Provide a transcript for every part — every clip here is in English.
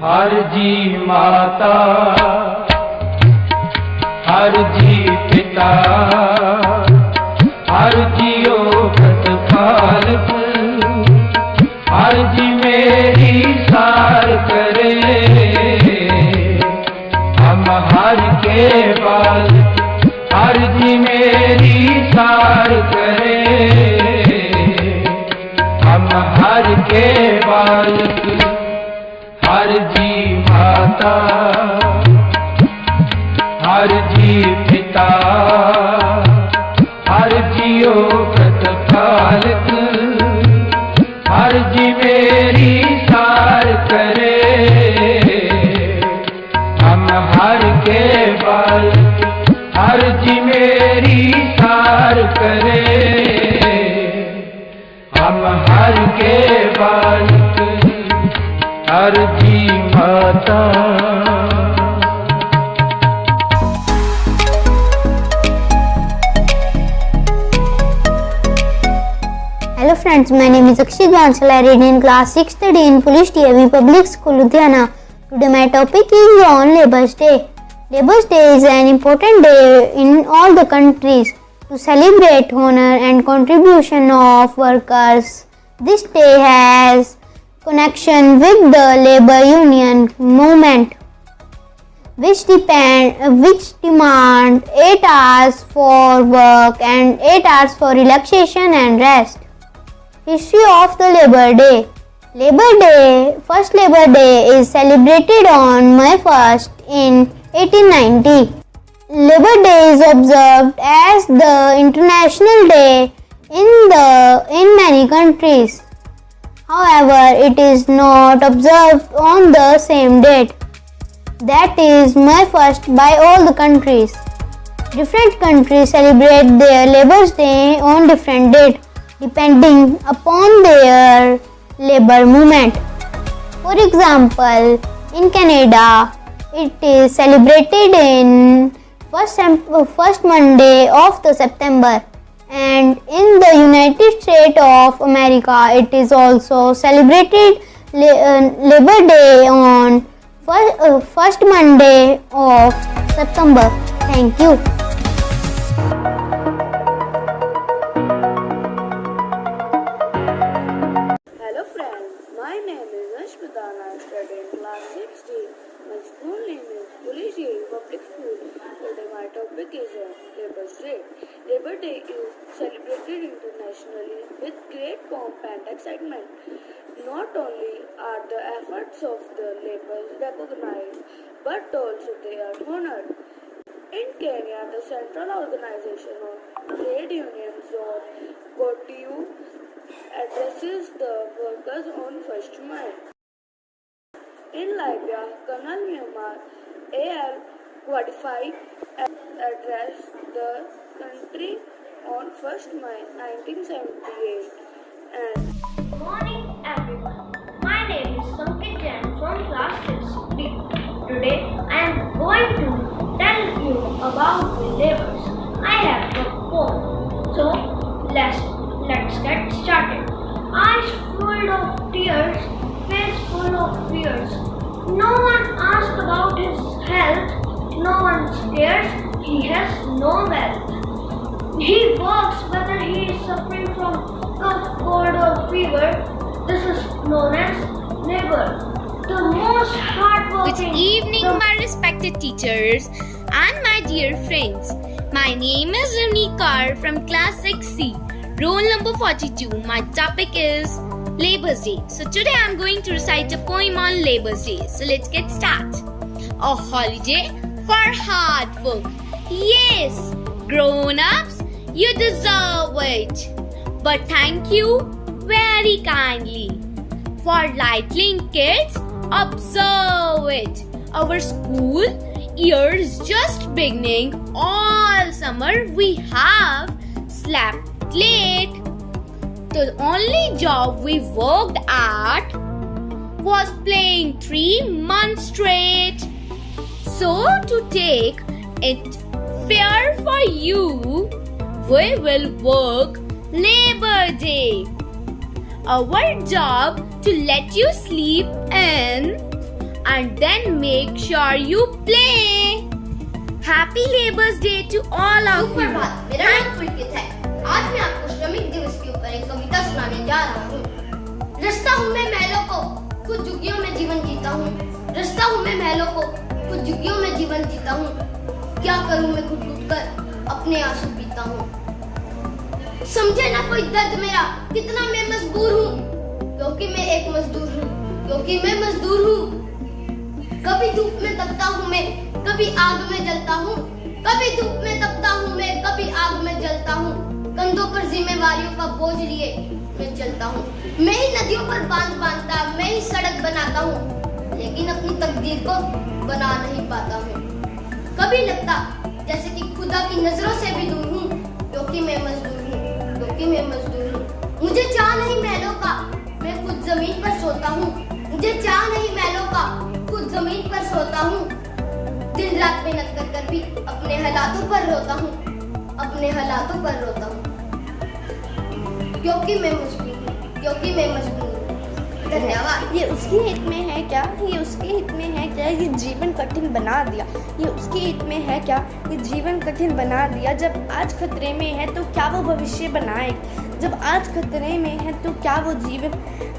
हर जी माता, हर जी पिता, हर जियो प्रतिपालक, हर जी मेरी सार करे, हम हर के बालक, हर जी मेरी सार करे, हम हर के बालक, हर जी माता, हर जी पिता, हर जियो प्रतिपालक, हर जी मेरी सार करे, हम हर के बालक, हर जी मेरी सार करे, हम हर के बालक, हर जी माता। Hello friends, my name is Akshit Bansal. I read in class 6th study in Police TAV Public School, Ludhiana. Today my topic is on Labour's Day. Labour's Day is an important day in all the countries to celebrate honor and contribution of workers. This day has connection with the labor union movement, which demand 8 hours for work and 8 hours for relaxation and rest. History of the Labour Day. First Labour Day is celebrated on May 1st in 1890. Labour Day is observed as the international day in many countries. However, it is not observed on the same date, that is May 1st, by all the countries. Different countries celebrate their Labour's Day on different dates, depending upon their labour movement. For example, in Canada, it is celebrated in first Monday of the September, and in the United States of America, it is also celebrated Labour Day on first Monday of September. Thank you. Hello friends, my name is Ashmita and I study in class 6D. My school name is Police Public School. Today my topic is on Labour's Day. Labour Day is celebrated internationally with great pomp and excitement. Not only are the efforts of the labourers recognized, but also they are honored. In Kenya, the Central Organization of Trade Unions or COTU addresses the workers on 1st May. In Libya, Colonel Muammar al-Gaddafi addressed the country on 1st May 1978. And Good morning everyone. My name is Sankit Jain from class 6B. Today I am going to tell you about the labours. I have a poem. So let's get started. Eyes full of tears, face full of fears. No one asks about his health, no one cares, he has no wealth. He works whether he is suffering from cough, cold or fever. This is known as labour. The most hardworking. Good evening, my respected teachers and my dear friends. My name is Runikar from class 6C, roll number 42. My topic is Labour's Day. So today I am going to recite a poem on Labour's Day. So let's get started. A holiday for hard work. Yes, grown-ups, you deserve it. But thank you very kindly. For lightning kids, observe it. Our school year is just beginning. All summer we have slept late. The only job we worked at was playing 3 months straight. So to take it fair for you, we will work Labor Day. Our job to let you sleep in. I and then make sure you play. Happy Labour's Day to all of you. सुप्रभात, मेरा नाम पुलकित है। आज मैं आपको श्रमिक दिवस के ऊपर एक कविता सुनाने जा रहा हूँ। रचता हूँ मैं महलों को, कुछ झुग्गियों में जीवन जीता हूँ। रचता हूँ मैं महलों को, कुछ झुग्गियों में जीवन जीता हूँ। क्या करूँ मैं घुट-घुट कर अपने आंसू पीता हूँ। समझे ना कोई दर्द मेरा, कितना मैं मजबूर हूँ, क्योंकि मैं एक मजदूर हूँ, क्योंकि मैं मजदूर हूँ। कभी धूप में तपता हूँ मैं, कभी आग में जलता हूँ। कभी धूप में तपता हूँ मैं, कभी आग में जलता हूँ। कंधों पर जिम्मेवारियों का बोझ लिए मैं चलता हूँ। मैं ही नदियों पर बांध बांधता, मैं ही सड़क बनाता हूँ, लेकिन अपनी तकदीर को बना नहीं पाता हूँ। कभी लगता जैसे कि खुदा की नजरों से भी दूर हूँ, क्योंकि मैं मजदूर हूँ, क्योंकि मैं मजदूर हूँ। मुझे चाह नहीं महलों का, मैं खुद जमीन पर सोता हूँ। मुझे चाह नहीं महलों का, खुद जमीन पर सोता हूँ। दिन रात मेहनत कर कर भी अपने हालातों पर रोता हूँ, अपने हालातों पर रोता हूँ, क्योंकि मैं मजबूर हूँ, क्योंकि मैं मजबूर हूँ। धन्यवाद। ये उसके हित में है क्या? ये उसके हित में है क्या? ये जीवन कठिन बना दिया। ये उसके हित में है क्या? ये जीवन कठिन बना दिया। जब आज खतरे में है तो क्या वो भविष्य बनाएगा? जब आज खतरे में है तो क्या वो जीवन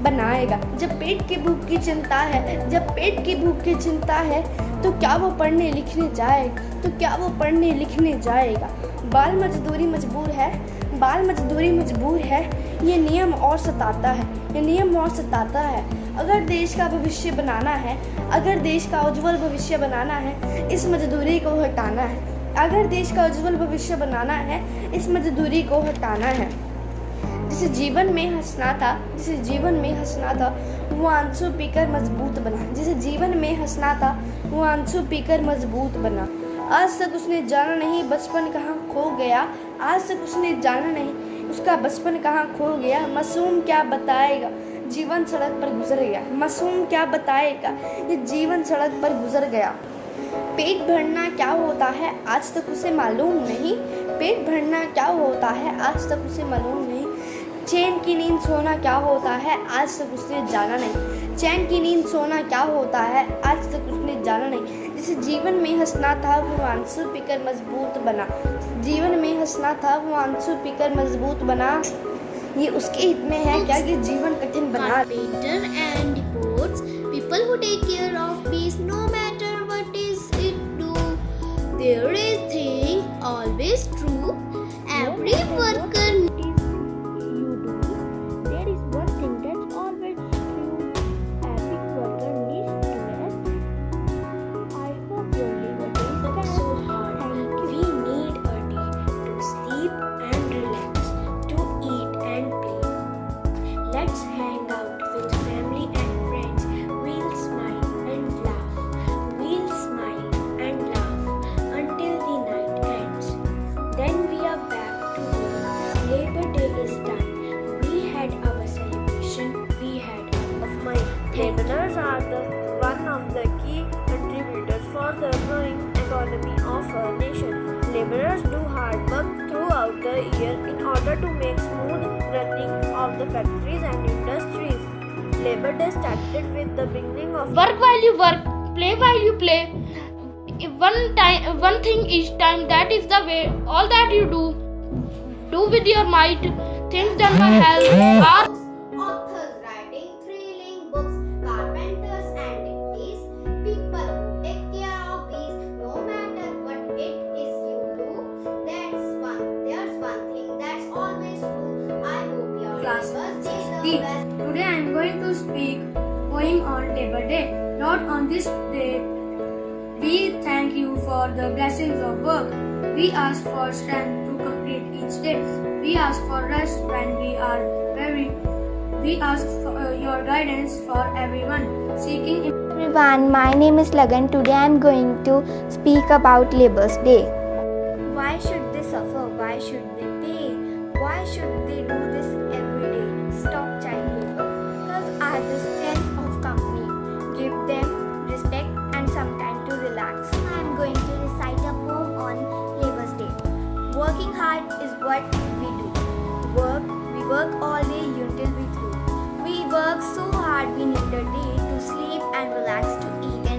बनाएगा? जब पेट की भूख की चिंता है, जब पेट की भूख की चिंता है, तो क्या वो पढ़ने लिखने जाएगा? तो क्या वो पढ़ने लिखने जाएगा? बाल मजदूरी मजबूर है, बाल मजदूरी मजबूर है। ये नियम और सताता है, ये नियम और सताता है। अगर देश का भविष्य बनाना है, अगर देश का उज्जवल भविष्य बनाना है, इस मजदूरी को हटाना है। अगर देश का उज्जवल भविष्य बनाना है, इस मजदूरी को हटाना है। जिसे जीवन में हंसना था, जिसे जीवन में हंसना था, वो आंसू पीकर मजबूत बना। जिसे जीवन में हंसना था, वो आंसू पीकर मजबूत बना। आज तक उसने जाना नहीं बचपन कहाँ खो गया। आज तक उसने जाना नहीं उसका बचपन कहाँ खो गया। मासूम क्या बताएगा, जीवन सड़क पर गुजर गया। मासूम क्या बताएगा, ये जीवन सड़क पर गुजर गया। पेट भरना क्या होता है आज तक उसे मालूम नहीं। पेट भरना क्या होता है आज तक उसे मालूम नहीं। चैन की नींद सोना क्या होता है आज तक उसने जाना नहीं। चैन की नींद सोना क्या होता है आज तक उसने जाना नहीं। जिसे जीवन में हंसना था वो आंसू पीकर मजबूत बना। जीवन में हंसना था वो आंसू पीकर मजबूत बना। ये उसके हित में है क्या? ये जीवन कठिन बना। Carpenter and reports, people who take care of peace no matter what is it do. There is thing always true, every worker There is one thing that's always true. Every worker needs to rest. I hope your labor days work so hard. We need a day to sleep and relax, to eat and play. Let's hang out with family and friends. We'll smile and laugh. We'll smile and laugh until the night ends. Then we are back to work. Labor Day is done. We had our celebration. We had our Mind. Laborers are one of the key contributors for the growing economy of a nation. Laborers do hard work throughout the year in order to make smooth running of the factories and industries. Labor Day started with the beginning of Work while you work, play while you play. One thing each time. That is the way. All that you do with your might. Things done by help are Authors writing thrilling books, carpenters and dicties, people who take care of these, no matter what it is you do. There's one thing that's always true. I hope your Class labor is the D. best. Today I am going to speak going on Labor Day. Lord, on this day, we thank you for the blessings of work. We ask for strength to complete each day. We ask for rest when we are weary. We ask for your guidance for everyone seeking. Everyone, my name is Lagan. Today I am going to speak about Labour's Day. Why should they suffer? Why should they pay? Why should they do this every day? Stop child labor. Girls are the strength of company. Give them respect and some time to relax. I am going to recite a poem on Labour's Day. Working hard is what we do. We work all day until we through. We work so hard we need a day to sleep and relax, to eat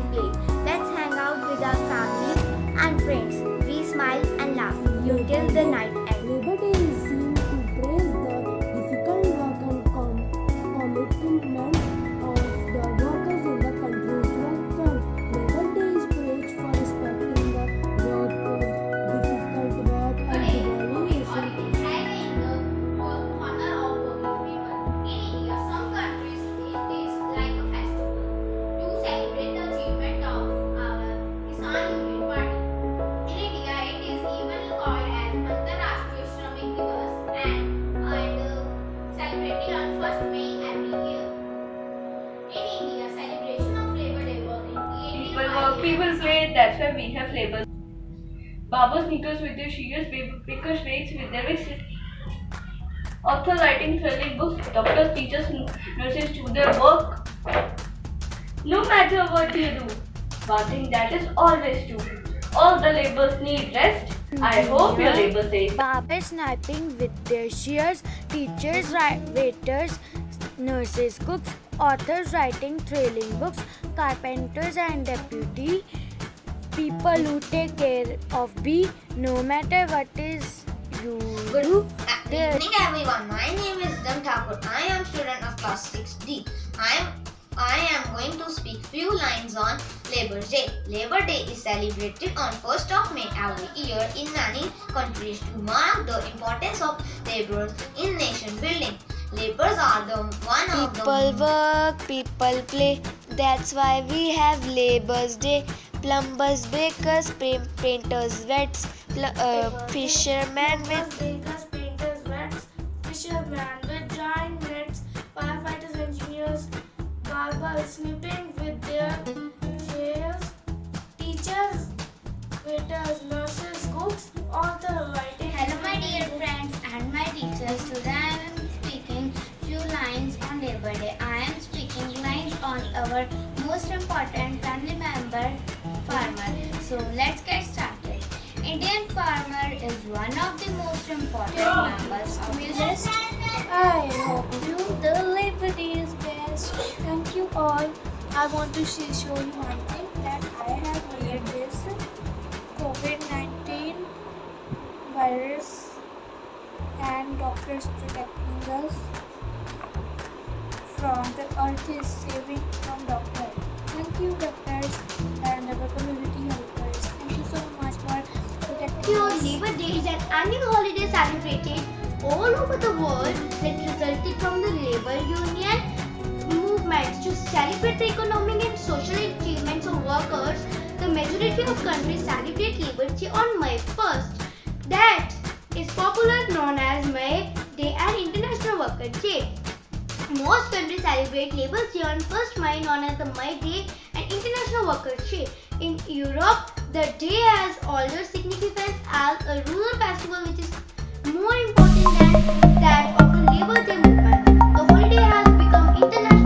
work people play, that's why we have labels. Barber sneakers with their shears, paper pickers weights with their wrists. Author writing selling books, doctors, teachers, nurses do their work. No matter what you do, one thing that is always true. All the laborers need rest. I hope your labor says. Barbers sniping with their shears, teachers, waiters, nurses, cooks, authors writing thrilling books, carpenters and deputy, people who take care of bee, no matter what is you do. Good evening everyone, my name is Dam Thakur. I am student of class 6D. I am going to speak few lines on Labor Day. Labor Day is celebrated on 1st of May every year in many countries to mark the importance of laborers in nation building. Laborers are the one of the People work, people play, that's why we have Labor's Day. Plumbers, bakers, painters, vets, fishermen with bakers, painters, vets, fishermen with giant nets, firefighters, engineers, barbers snipping with their shears, teachers, waiters, nurses, cooks, author writing. Hello my dear friends and my teachers. Today I am speaking few lines on Labor Day. I am speaking lines on our most important family member, farmer. So let's get started. Indian farmer is one of the most important members of the list. I hope you the Labor Day is best. Thank you all. I want to show you one thing that I have made this COVID-19 virus and doctors protecting us from the earth is saving from doctor. Thank you doctors and our community helpers. Thank you so much for protecting us. Labor Day is an annual holiday celebrated all over the world that resulted from the labor union movements to celebrate the economic and social achievements of workers. The majority of countries celebrate Labor Day on May 1st. That is popularly known as May Day and International Worker Day. Most countries celebrate Labor Day on 1st May, known as the May Day and International Worker Day. In Europe, the day has older significance as a rural festival which is more important than that of the Labor Day movement. The holiday has become international